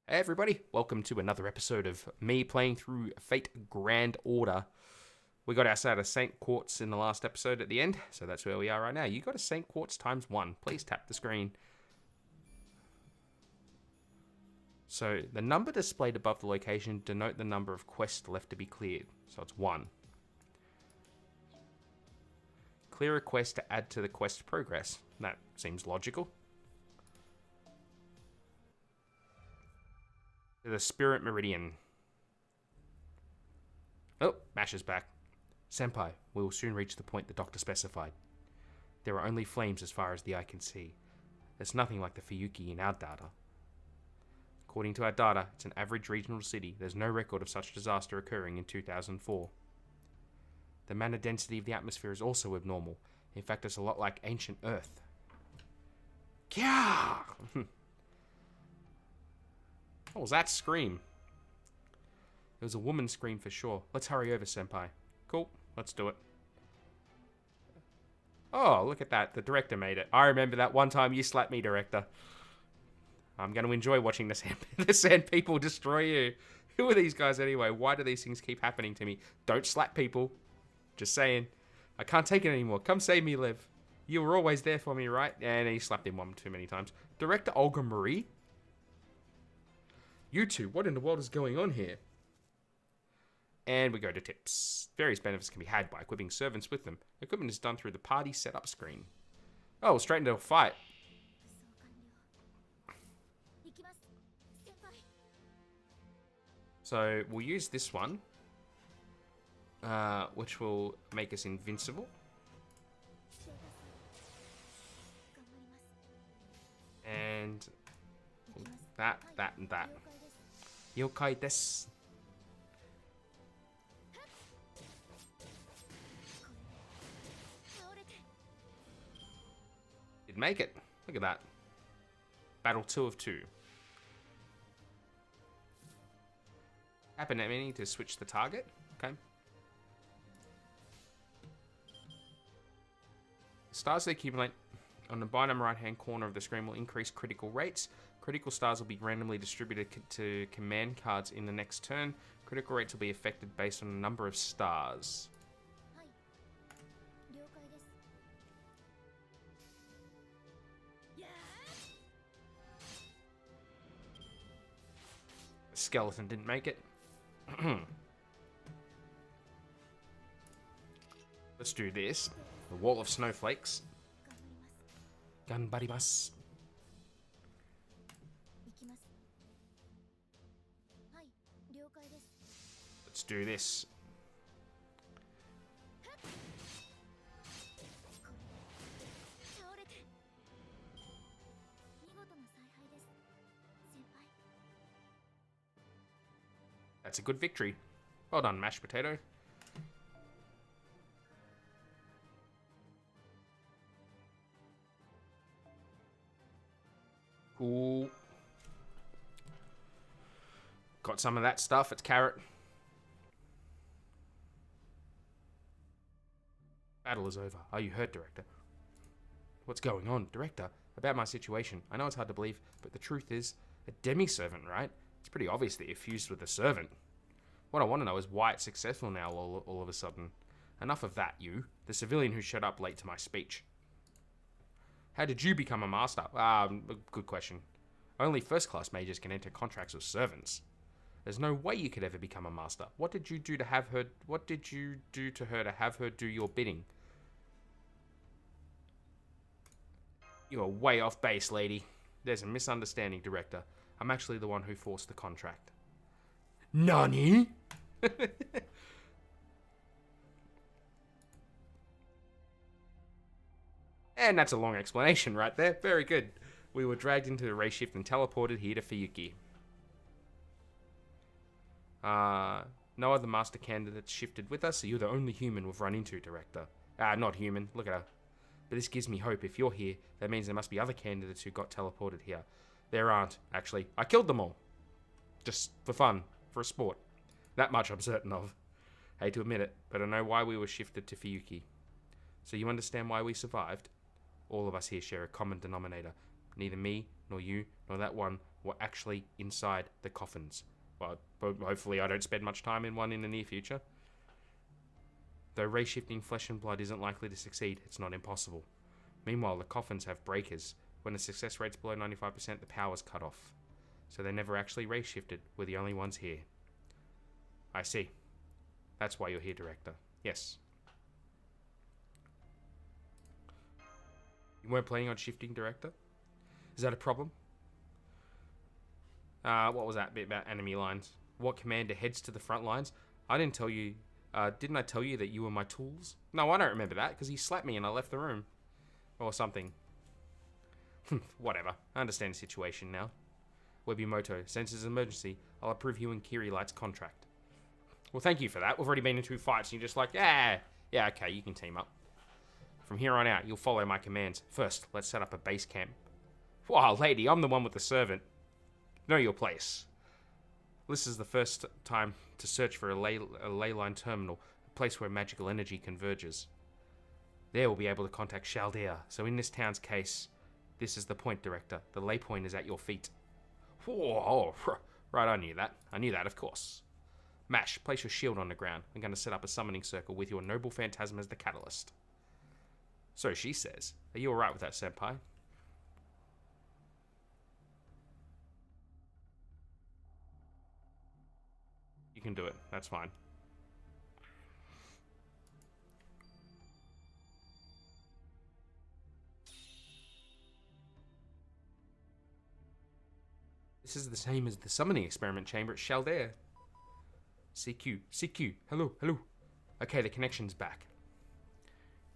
Hey everybody, welcome to another episode of me playing through Fate Grand Order. We got outside of St. Quartz in the last episode at the end, so that's where we are right now. You got a St. Quartz times 1. Please tap the screen. So the number displayed above the location denote the number of quests left to be cleared. So it's 1. Clear a quest to add to the quest progress. That seems logical. The Spirit Meridian. Oh, Mash is back. Senpai, we will soon reach the point the doctor specified. There are only flames as far as the eye can see. There's nothing like the Fuyuki in our data. According to our data, it's an average regional city. There's no record of such disaster occurring in 2004. The matter density of the atmosphere is also abnormal. In fact, it's a lot like ancient Earth. Kya! What was that scream? It was a woman's scream for sure. Let's hurry over, Senpai. Cool, let's do it. Oh, look at that. The director made it. I remember that one time you slapped me, director. I'm going to enjoy watching the sand people destroy you. Who are these guys anyway? Why do these things keep happening to me? Don't slap people. Just saying. I can't take it anymore. Come save me, Liv. You were always there for me, right? And he slapped him one too many times. Director Olga Marie? You two, what in the world is going on here? And we go to tips. Various benefits can be had by equipping servants with them. Equipment is done through the party setup screen. Oh, straight into a fight. So we'll use this one, which will make us invincible. And that, and that. Yokai desu. Did make it. Look at that. Battle 2 of 2. Tap an enemy to switch the target. Okay. Stars that accumulate on the bottom right hand corner of the screen will increase critical rates. Critical stars will be randomly distributed to command cards in the next turn. Critical rates will be affected based on the number of stars. The skeleton didn't make it. Let's do this. The wall of snowflakes. Ganbarimasu. Let's do this. That's a good victory. Well done, mashed potato. Cool. Got some of that stuff. It's carrot. Battle is over. Are you hurt, Director? What's going on, Director? About my situation. I know it's hard to believe, but the truth is, a demi-servant, right? It's pretty obvious that you're fused with a servant. What I want to know is why it's successful now all of a sudden. Enough of that, you. The civilian who showed up late to my speech. How did you become a master? Good question. Only first-class mages can enter contracts with servants. There's no way you could ever become a master. What did you do to have her... What did you do to her to have her do your bidding? You are way off base, lady. There's a misunderstanding, Director. I'm actually the one who forced the contract. Nani? And that's a long explanation right there. Very good. We were dragged into the ray shift and teleported here to Fuyuki. No other master candidates shifted with us, so you're the only human we've run into, Director. Not human. Look at her. But this gives me hope. If you're here, that means there must be other candidates who got teleported here. There aren't, actually. I killed them all. Just for fun. For a sport. That much I'm certain of. Hate to admit it, but I know why we were shifted to Fuyuki. So you understand why we survived? All of us here share a common denominator. Neither me nor you, nor that one were actually inside the coffins. Well, hopefully I don't spend much time in one in the near future. Though ray-shifting flesh and blood isn't likely to succeed, it's not impossible. Meanwhile, the coffins have breakers. When the success rate's below 95%, the power's cut off. So they never actually ray-shifted. We're the only ones here. I see. That's why you're here, Director. Yes. You weren't planning on shifting, Director? Is that a problem? What was that bit about enemy lines? What commander heads to the front lines? I didn't tell you... didn't I tell you that you were my tools? No, I don't remember that, because he slapped me and I left the room. Or something. Whatever. I understand the situation now. Webimoto, since it's an emergency, I'll approve you and Kiri Light's contract. Well, thank you for that. We've already been in 2 fights, and you're just like, yeah, okay, you can team up. From here on out, you'll follow my commands. First, let's set up a base camp. Wow, lady, I'm the one with the servant. Know your place. This is the first time to search for a ley line terminal, a place where magical energy converges. There we'll be able to contact Chaldea. So in this town's case, this is the point, Director. The ley point is at your feet. Whoa, right, I knew that. I knew that, of course. Mash, place your shield on the ground. I'm going to set up a summoning circle with your noble phantasm as the catalyst. So she says. Are you alright with that, Senpai? You can do it. That's fine. This is the same as the summoning experiment chamber at Chaldea. CQ, hello. Okay, the connection's back.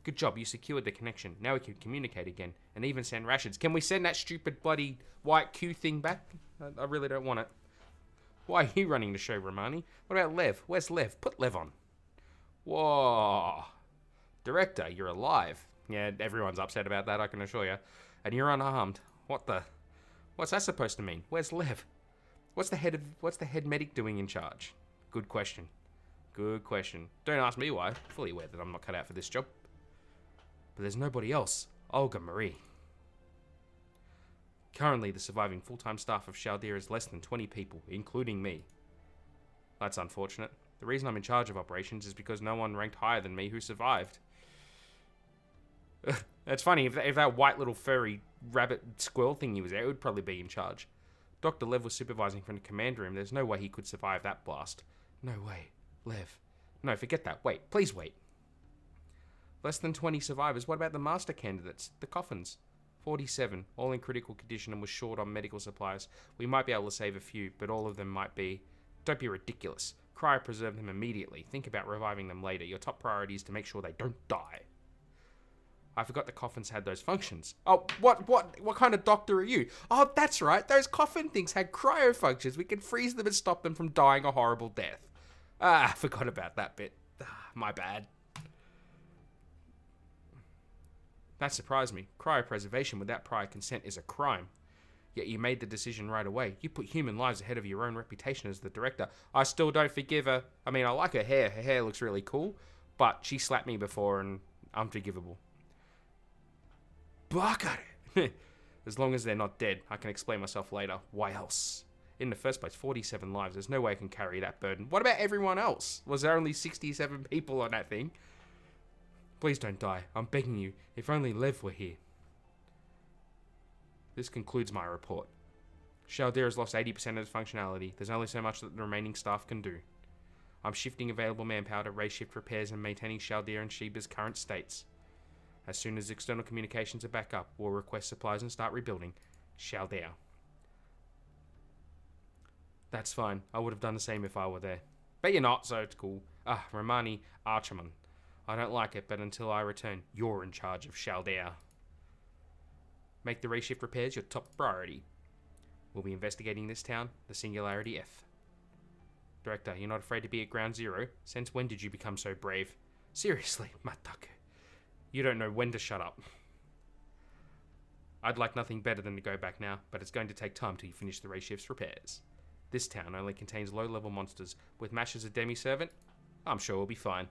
Good job, you secured the connection. Now we can communicate again, and even send rations. Can we send that stupid bloody white Q thing back? I really don't want it. Why are you running the show, Romani? What about Lev? Where's Lev? Put Lev on. Whoa. Director, you're alive. Yeah, everyone's upset about that, I can assure you. And you're unarmed. What's that supposed to mean? Where's Lev? What's the head medic doing in charge? Good question. Don't ask me why. Fully aware that I'm not cut out for this job. But there's nobody else. Olga Marie. Currently, the surviving full-time staff of Chaldea is less than 20 people, including me. That's unfortunate. The reason I'm in charge of operations is because no one ranked higher than me who survived. It's funny, if that white little furry rabbit squirrel thingy was there, it would probably be in charge. Dr. Lev was supervising from the command room. There's no way he could survive that blast. No way. Lev. No, forget that. Wait. Please wait. Less than 20 survivors. What about the master candidates? The coffins? 47. All in critical condition and was short on medical supplies. We might be able to save a few, but all of them might be... Don't be ridiculous. Cryopreserve them immediately. Think about reviving them later. Your top priority is to make sure they don't die. I forgot the coffins had those functions. Oh, what kind of doctor are you? Oh, that's right. Those coffin things had cryo functions. We can freeze them and stop them from dying a horrible death. I forgot about that bit. My bad. That surprised me. Cryopreservation without prior consent is a crime. Yet you made the decision right away. You put human lives ahead of your own reputation as the director. I still don't forgive her. I mean, I like her hair. Her hair looks really cool. But she slapped me before and unforgivable. Baka! As long as they're not dead, I can explain myself later. Why else? In the first place, 47 lives. There's no way I can carry that burden. What about everyone else? Was there only 67 people on that thing? Please don't die. I'm begging you. If only Lev were here. This concludes my report. Chaldea has lost 80% of its functionality. There's only so much that the remaining staff can do. I'm shifting available manpower to ray shift repairs and maintaining Chaldea and Sheba's current states. As soon as external communications are back up, we'll request supplies and start rebuilding Chaldea. That's fine. I would have done the same if I were there. But you're not, so it's cool. Romani Archerman. I don't like it, but until I return, you're in charge of Chaldea. Make the reshift repairs your top priority. We'll be investigating this town, the Singularity F. Director, you're not afraid to be at Ground Zero? Since when did you become so brave? Seriously, Mataku. You don't know when to shut up. I'd like nothing better than to go back now, but it's going to take time till you finish the reshift's repairs. This town only contains low-level monsters. With Mash as a demi-servant, I'm sure we'll be fine.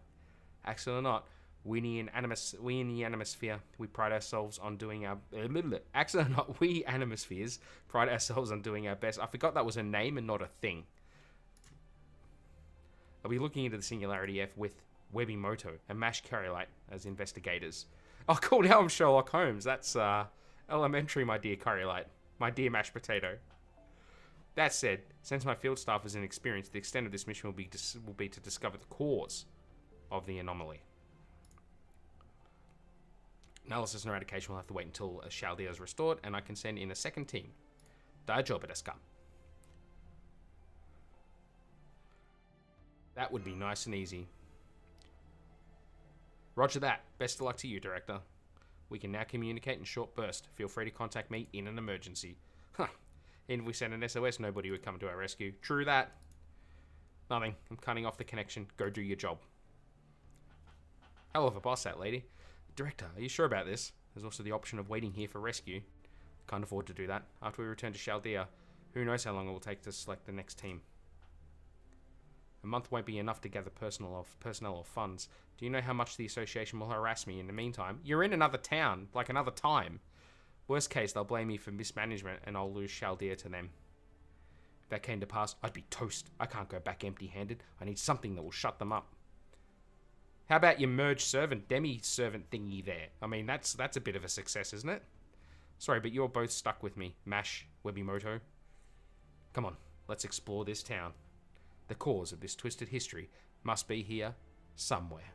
Accident or not, We in the Animosphere, we pride ourselves on doing our... Actually, not we Animospheres pride ourselves on doing our best. I forgot that was a name and not a thing. I'll be looking into the Singularity F with Webimoto and Mash Carrylite as investigators. Oh, cool, now I'm Sherlock Holmes. That's elementary, my dear Carrylite. My dear mashed potato. That said, since my field staff is inexperienced, the extent of this mission will be to discover the cause of the anomaly. Analysis and eradication will have to wait until Chaldea is restored, and I can send in a second team. Daijoubu desu ka? That would be nice and easy. Roger that. Best of luck to you, Director. We can now communicate in short bursts. Feel free to contact me in an emergency. Huh. Even if we send an SOS, nobody would come to our rescue. True that. Nothing. I'm cutting off the connection. Go do your job. Hell of a boss, that lady. Director, are you sure about this? There's also the option of waiting here for rescue. Can't afford to do that. After we return to Chaldea, who knows how long it will take to select the next team. A month won't be enough to gather personnel or funds. Do you know how much the association will harass me in the meantime? You're in another town, like another time. Worst case, they'll blame me for mismanagement and I'll lose Chaldea to them. If that came to pass, I'd be toast. I can't go back empty-handed. I need something that will shut them up. How about your merge servant, demi-servant thingy there? I mean, that's a bit of a success, isn't it? Sorry, but you're both stuck with me. Mash, Webimoto. Come on, let's explore this town. The cause of this twisted history must be here somewhere.